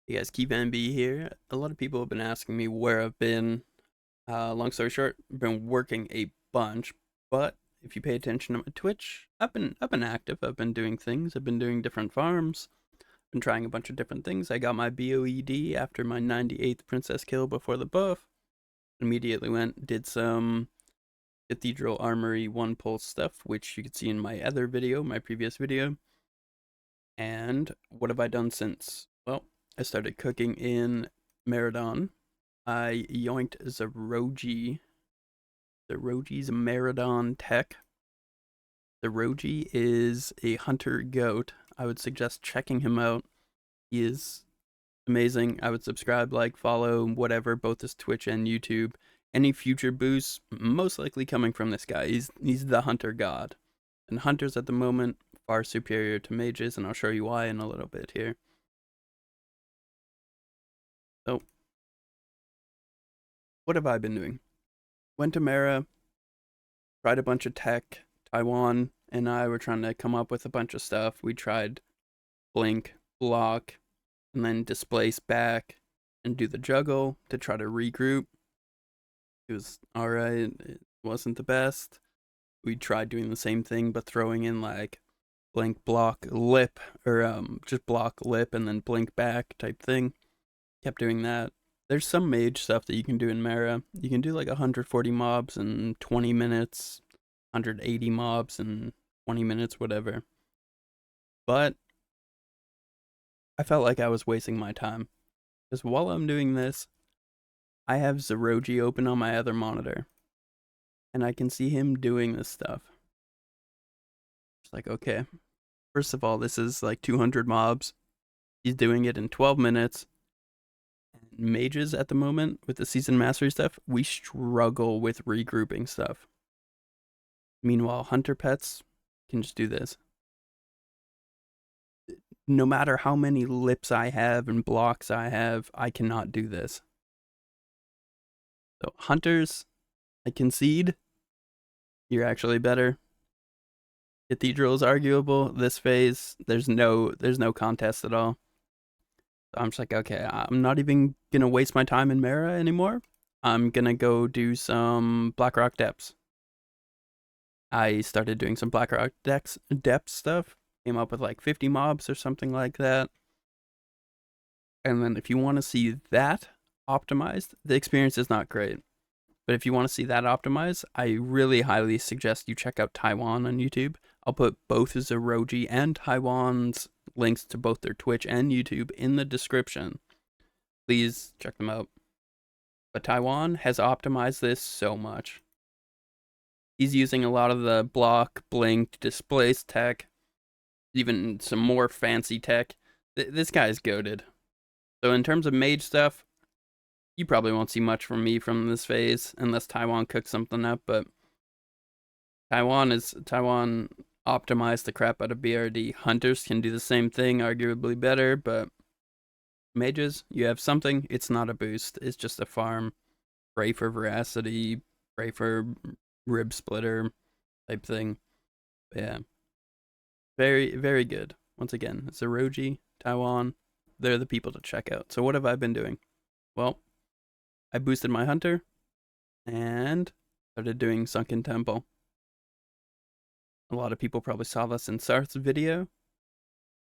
Hey guys, Keep NB here. A lot of people have been asking me where I've been. Long story short, I've been working a bunch, but if you pay attention to my Twitch, I've been active. I've been doing things. I've been doing different farms. Been trying a bunch of different things. I got my BOED after my 98th princess kill before the buff. Immediately went did some Cathedral Armory 1 Pulse stuff, which you could see in my other video, my previous video. And what have I done since? Well, I started cooking in Maradon. I yoinked Zeroji. Zeroji's Maradon tech. Zeroji is a hunter goat. I would suggest checking him out. He is amazing. I would subscribe, like, follow, whatever, both his Twitch and YouTube. Any future boosts, most likely coming from this guy. He's the hunter god. And hunters at the moment, far superior to mages, and I'll show you why in a little bit here. So, what have I been doing? Went to Mara, tried a bunch of tech. Taiwan and I were trying to come up with a bunch of stuff. We tried blink, block, and then displace back and do the juggle to try to regroup. It was alright. It wasn't the best. We tried doing the same thing but throwing in like blink, block, lip, or just block, lip, and then blink back type thing. Kept doing that. There's some mage stuff that you can do in Mara. You can do like 140 mobs in 20 minutes, 180 mobs in 20 minutes, whatever. But I felt like I was wasting my time. Because while I'm doing this, I have Zeroji open on my other monitor. And I can see him doing this stuff. It's like, okay, first of all, this is like 200 mobs. He's doing it in 12 minutes. And mages at the moment, with the season mastery stuff, we struggle with regrouping stuff. Meanwhile, hunter pets can just do this. No matter how many lips I have and blocks I have, I cannot do this. So hunters, I concede. You're actually better. Cathedral is arguable. This phase, there's no contest at all. So I'm just like, okay, I'm not even gonna waste my time in Mara anymore. I'm gonna go do some Blackrock Depths. I started doing some Blackrock depth stuff. Came up with like 50 mobs or something like that. And then if you want to see that optimized, the experience is not great. But if you want to see that optimized, I really highly suggest you check out Taiwon on YouTube. I'll put both Zeroji and Taiwan's links to both their Twitch and YouTube in the description. Please check them out. But Taiwan has optimized this so much. He's using a lot of the block, blink, displace tech, even some more fancy tech. This guy's goated. So in terms of mage stuff, you probably won't see much from me from this phase unless Taiwan cooks something up, but Taiwan optimized the crap out of BRD. Hunters can do the same thing, arguably better, but mages, you have something, it's not a boost. It's just a farm. Pray for veracity, pray for rib splitter type thing. But yeah. Very, very good. Once again, Zeroji, Taiwan, they're the people to check out. So what have I been doing? Well, I boosted my hunter and started doing Sunken Temple. A lot of people probably saw this in Sarth's video,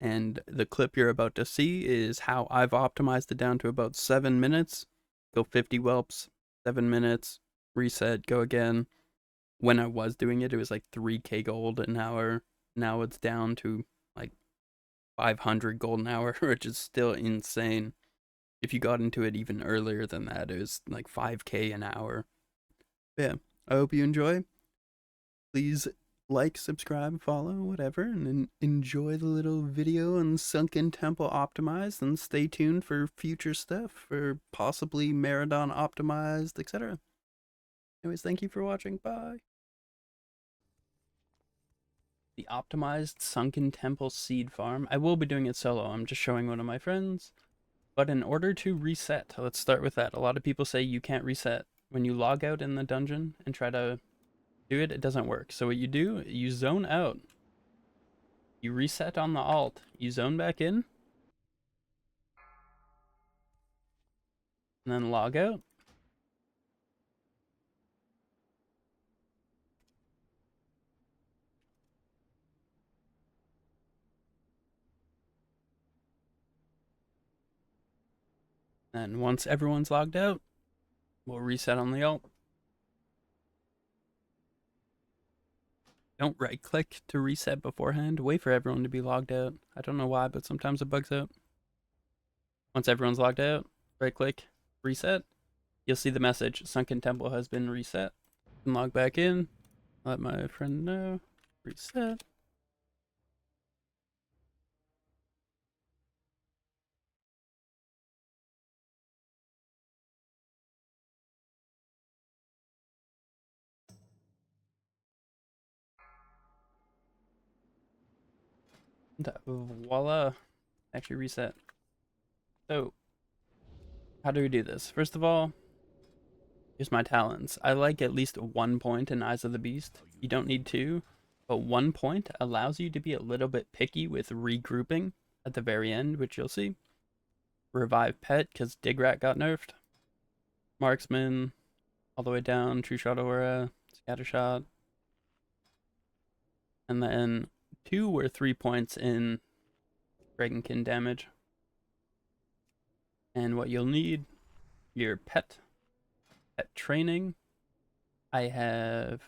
and the clip you're about to see is how I've optimized it down to about 7 minutes. Go 50 whelps, 7 minutes, reset, go again. When I was doing it, it was like 3k gold an hour. Now it's down to like 500 gold an hour, which is still insane. If you got into it even earlier than that, it was like 5k an hour. But yeah, I hope you enjoy. Please like, subscribe, follow, whatever, and enjoy the little video on Sunken Temple optimized, and stay tuned for future stuff, for possibly Maradon optimized, etc. Anyways, thank you for watching. Bye. The optimized Sunken Temple seed farm. I will be doing it solo. I'm just showing one of my friends. But in order to reset, let's start with that. A lot of people say you can't reset. When you log out in the dungeon and try to do it, it doesn't work. So what you do, you zone out. You reset on the alt. You zone back in. and then log out. And once everyone's logged out, we'll reset on the alt. Don't right click to reset beforehand. Wait for everyone to be logged out. I don't know why, but sometimes it bugs out. Once everyone's logged out, right click, reset. You'll see the message, Sunken Temple has been reset. And log back in. Let my friend know. Reset. Voila. Actually reset. So, how do we do this? First of all, here's my talents. I like at least 1 point in Eyes of the Beast. You don't need 2, but 1 point allows you to be a little bit picky with regrouping at the very end, which you'll see. Revive Pet, because Digrat got nerfed. Marksman, all the way down. True Shot Aura, Scattershot. And then 2 or 3 points in Dragonkin damage. And what you'll need, your pet training. I have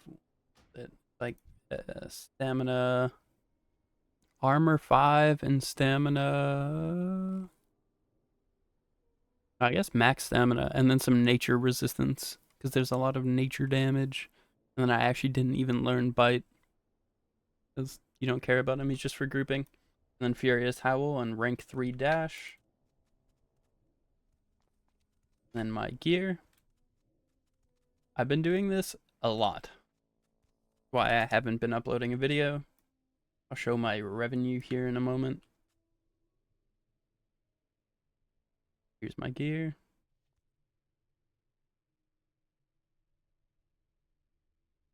like stamina, armor 5, and stamina. I guess max stamina, and then some nature resistance because there's a lot of nature damage. And then I actually didn't even learn bite because you don't care about him. He's just for grouping. And then Furious Howl and rank 3 dash. Then my gear. I've been doing this a lot. Why I haven't been uploading a video. I'll show my revenue here in a moment. Here's my gear.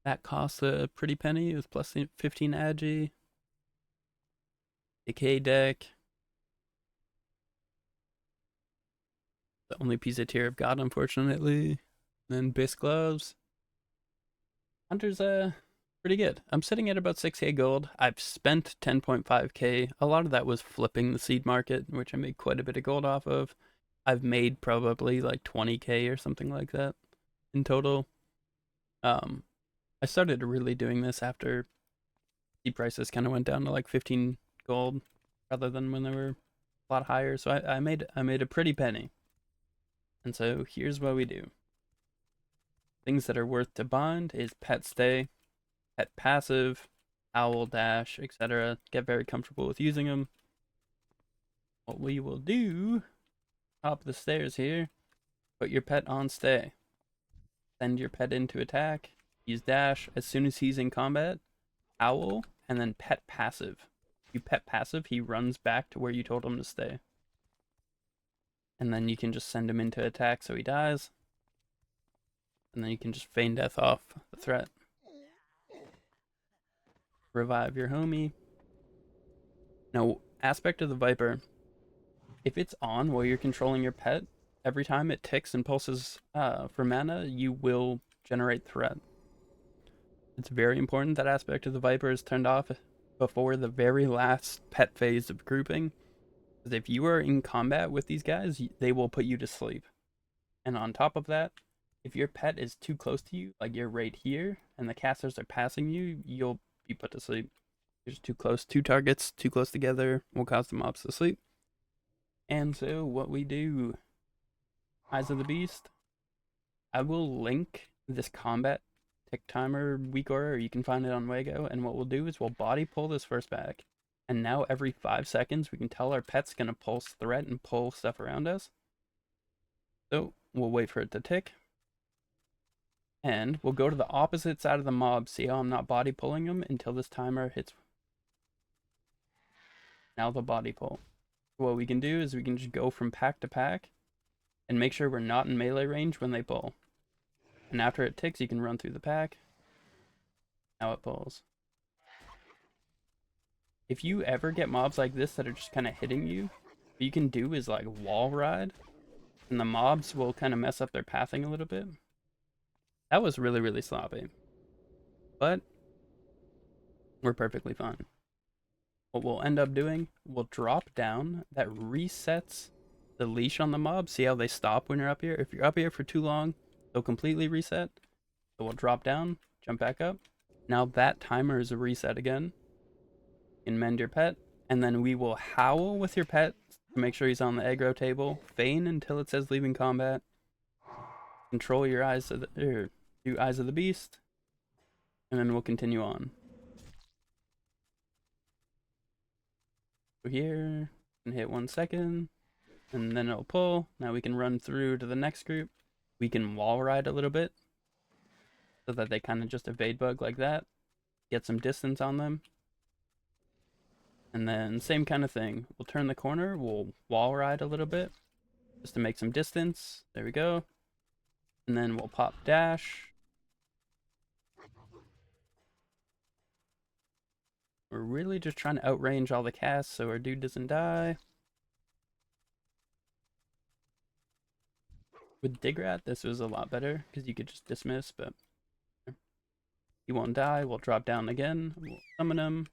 That costs a pretty penny. It was plus 15 agi. Decay deck. The only piece of tier I've got, unfortunately. And then Bisque gloves. Hunter's pretty good. I'm sitting at about 6k gold. I've spent 10.5k. A lot of that was flipping the seed market, which I made quite a bit of gold off of. I've made probably like 20k or something like that in total. I started really doing this after seed prices kind of went down to like 15 gold rather than when they were a lot higher. So I made a pretty penny. And so here's what we do. Things that are worth to bind is pet stay, pet passive, owl dash, etc. Get very comfortable with using them. What we will do, top of the stairs here, put your pet on stay. Send your pet into attack. Use dash as soon as he's in combat. Owl, and then pet passive. You pet passive, he runs back to where you told him to stay. And then you can just send him into attack so he dies. And then you can just feign death off the threat. Revive your homie. Now, aspect of the Viper. If it's on while you're controlling your pet, every time it ticks and pulses for mana, you will generate threat. It's very important that aspect of the Viper is turned off before the very last pet phase of grouping. Because if you are in combat with these guys, they will put you to sleep. And on top of that, if your pet is too close to you, like you're right here, and the casters are passing you, you'll be put to sleep. You're just too close. 2 targets too close together will cause the mobs to sleep. And so what we do, Eyes of the Beast, I will link this combat tick timer weak order, or you can find it on Wago, and what we'll do is we'll body pull this first back. And now every 5 seconds we can tell our pet's gonna pulse threat and pull stuff around us. So we'll wait for it to tick. And we'll go to the opposite side of the mob, see how I'm not body pulling them until this timer hits. Now the body pull. What we can do is we can just go from pack to pack and make sure we're not in melee range when they pull. And after it ticks, you can run through the pack. Now it pulls. If you ever get mobs like this that are just kind of hitting you, what you can do is like wall ride And the mobs will kind of mess up their pathing a little bit. That was really, really sloppy. But we're perfectly fine. What we'll end up doing, we'll drop down. That resets the leash on the mob. See how they stop when you're up here? If you're up here for too long, they'll completely reset. So we'll drop down, jump back up. Now that timer is a reset again. You can mend your pet. And then we will howl with your pet to make sure he's on the aggro table. Feign until it says leaving combat. Control your eyes of the, do eyes of the beast. And then we'll continue on. So here, and hit 1 second. And then it'll pull. Now we can run through to the next group. We can wall ride a little bit so that they kind of just evade bug like that. Get some distance on them. And then same kind of thing. We'll turn the corner. We'll wall ride a little bit just to make some distance. There we go. And then we'll pop dash. We're really just trying to outrange all the casts so our dude doesn't die. With Digrat, this was a lot better because you could just dismiss, but he won't die. We'll drop down again. We'll summon him.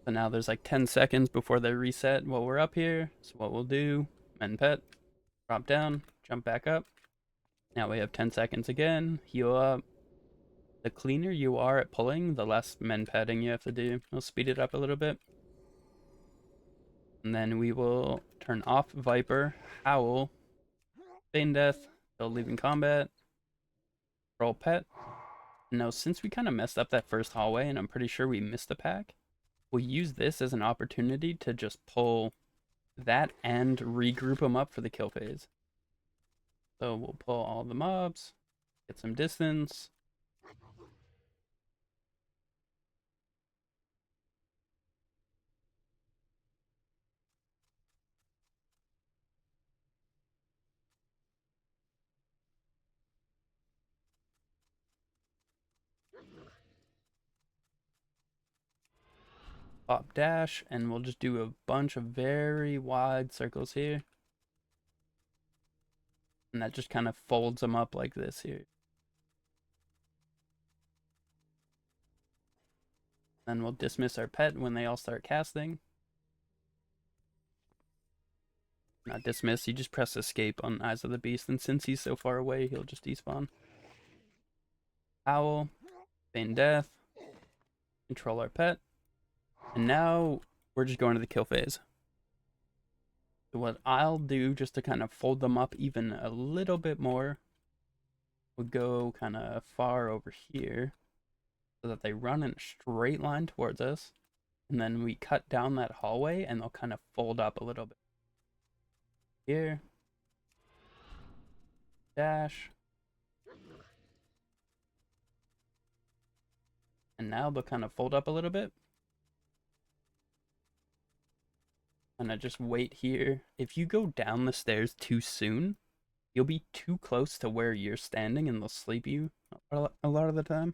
So now there's like 10 seconds before they reset while we're up here. So what we'll do, mend pet, drop down, jump back up. Now we have 10 seconds again. Heal up. The cleaner you are at pulling, the less mend petting you have to do. We'll speed it up a little bit. And then we will turn off Viper, Howl, Feign Death, till leaving combat, roll pet. Now, since we kind of messed up that first hallway, and I'm pretty sure we missed the pack, we'll use this as an opportunity to just pull that and regroup them up for the kill phase. So we'll pull all the mobs, get some distance. Pop dash, and we'll just do a bunch of very wide circles here. And that just kind of folds them up like this here. Then we'll dismiss our pet when they all start casting. Not dismiss, you just press escape on Eyes of the Beast, and since he's so far away, he'll just despawn. Howl, feign death, control our pet, and now we're just going to the kill phase. So what I'll do, just to kind of fold them up even a little bit more, we'll go kind of far over here so that they run in a straight line towards us, and then we cut down that hallway and they'll kind of fold up a little bit. Here, dash, and now they'll kind of fold up a little bit. And I just wait here. If you go down the stairs too soon, you'll be too close to where you're standing and they'll sleep you a lot of the time.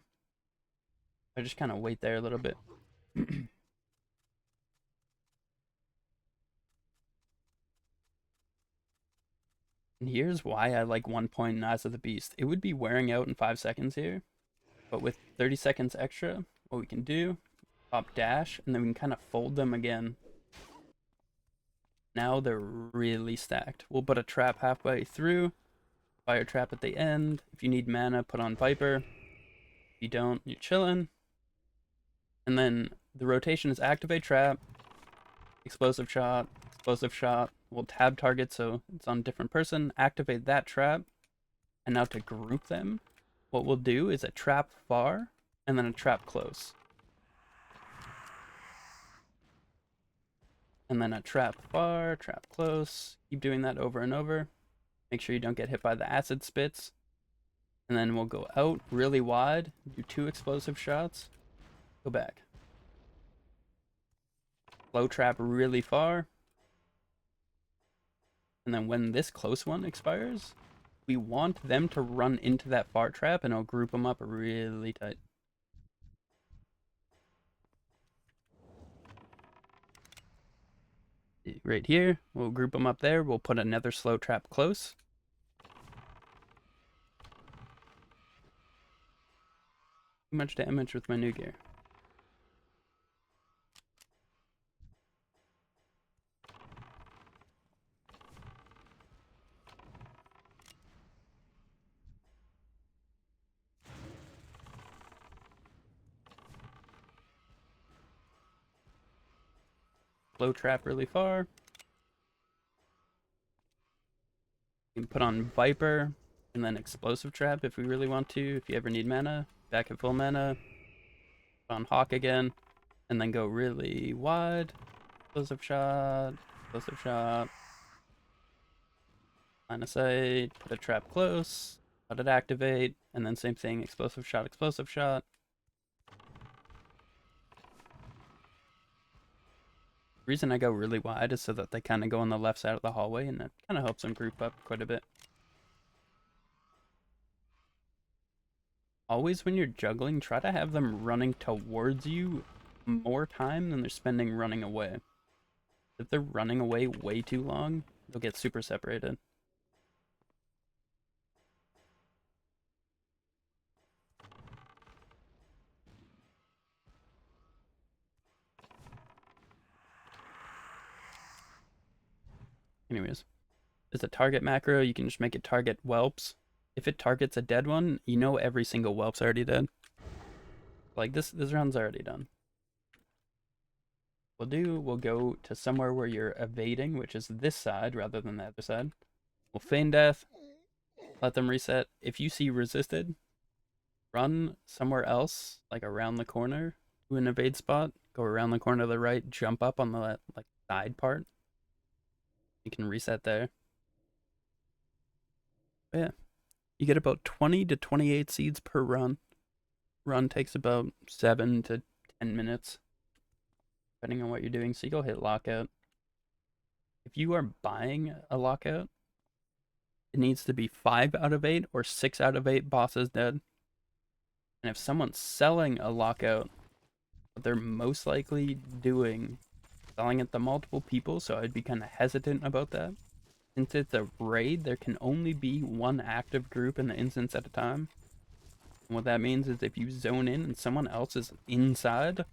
I just kind of wait there a little bit. And here's why I like 1 point in Eyes of the Beast. It would be wearing out in 5 seconds here, but with 30 seconds extra, what we can do, pop dash, and then we can kind of fold them again. Now they're really stacked. We'll put a trap halfway through, fire trap at the end. If you need mana, put on Viper. If you don't, you're chilling. And then the rotation is activate trap, explosive shot. We'll tab target so it's on a different person, activate that trap. And now to group them, what we'll do is a trap far and then a trap close. And then a trap far, trap close. Keep doing that over and over. Make sure you don't get hit by the acid spits. And then we'll go out really wide, do 2 explosive shots, go back. Low trap really far. And then when this close one expires, we want them to run into that far trap and it'll group them up really tight. Right here, we'll group them up there. We'll put another slow trap close. Too much damage with my new gear. Blow trap really far. You can put on Viper and then Explosive Trap if we really want to. If you ever need mana, back at full mana. Put on Hawk again, and then go really wide. Explosive shot, explosive shot. Line of sight, put a trap close, let it activate, and then same thing, explosive shot, explosive shot. The reason I go really wide is so that they kind of go on the left side of the hallway, and that kind of helps them group up quite a bit. Always when you're juggling, try to have them running towards you more time than they're spending running away. If they're running away way too long, they'll get super separated. Anyways, there's a target macro. You can just make it target whelps. If it targets a dead one, you know every single whelp's already dead. Like this round's already done. We'll go to somewhere where you're evading, which is this side rather than the other side. We'll feign death, let them reset. If you see resisted, run somewhere else, like around the corner to an evade spot. Go around the corner to the right, jump up on the like side part. You can reset there. But yeah, you get about 20 to 28 seeds per run. Run takes about 7 to 10 minutes, depending on what you're doing. So you go hit lockout. If you are buying a lockout, it needs to be 5 out of 8 or 6 out of 8 bosses dead. And if someone's selling a lockout, what they're most likely doing, selling it to multiple people, so I'd be kind of hesitant about that. Since it's a raid, there can only be one active group in the instance at a time. And what that means is if you zone in and someone else is inside,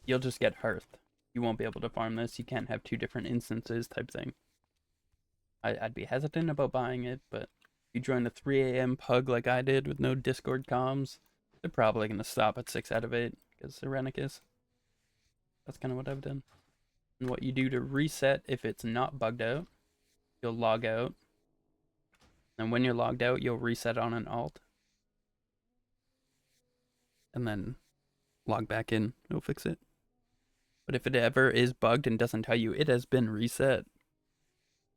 you'll just get hearthed. You won't be able to farm this. You can't have 2 different instances type thing. I'd be hesitant about buying it, but if you join a 3 a.m. pug like I did with no Discord comms, they're probably going to stop at 6 out of 8 because Serenicus. That's kind of what I've done. And what you do to reset if it's not bugged out, you'll log out. And when you're logged out, you'll reset on an alt. And then log back in. It'll fix it. But if it ever is bugged and doesn't tell you it has been reset,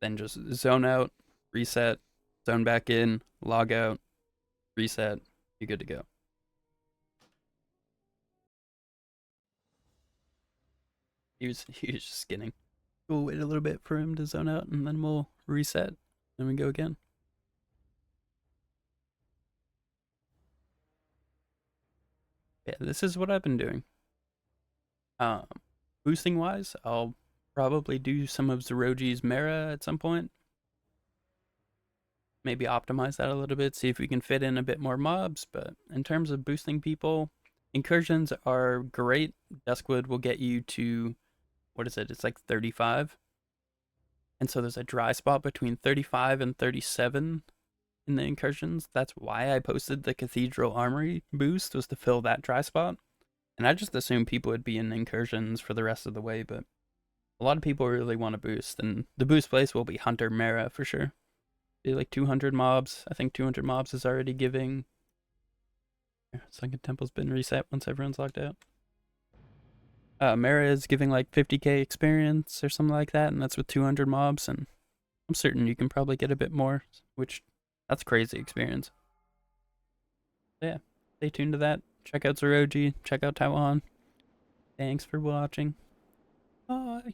then just zone out, reset, zone back in, log out, reset. You're good to go. He was just skinning. We'll wait a little bit for him to zone out, and then we'll reset. Then we go again. Yeah, this is what I've been doing. Boosting wise, I'll probably do some of Zeroji's Mera at some point. Maybe optimize that a little bit, see if we can fit in a bit more mobs. But in terms of boosting people, incursions are great. Duskwood will get you to, what is it? It's like 35. And so there's a dry spot between 35 and 37 in the incursions. That's why I posted the Cathedral Armory boost, was to fill that dry spot. And I just assumed people would be in incursions for the rest of the way, but a lot of people really want to boost, and the boost place will be Hunter Mera for sure. Be like 200 mobs. I think 200 mobs is already giving. Sunken Temple's been reset once everyone's logged out. Mera is giving like 50k experience or something like that, and that's with 200 mobs, and I'm certain you can probably get a bit more, which that's crazy experience. So yeah, stay tuned to that. Check out Zeroji, check out Taiwan. Thanks for watching. Bye.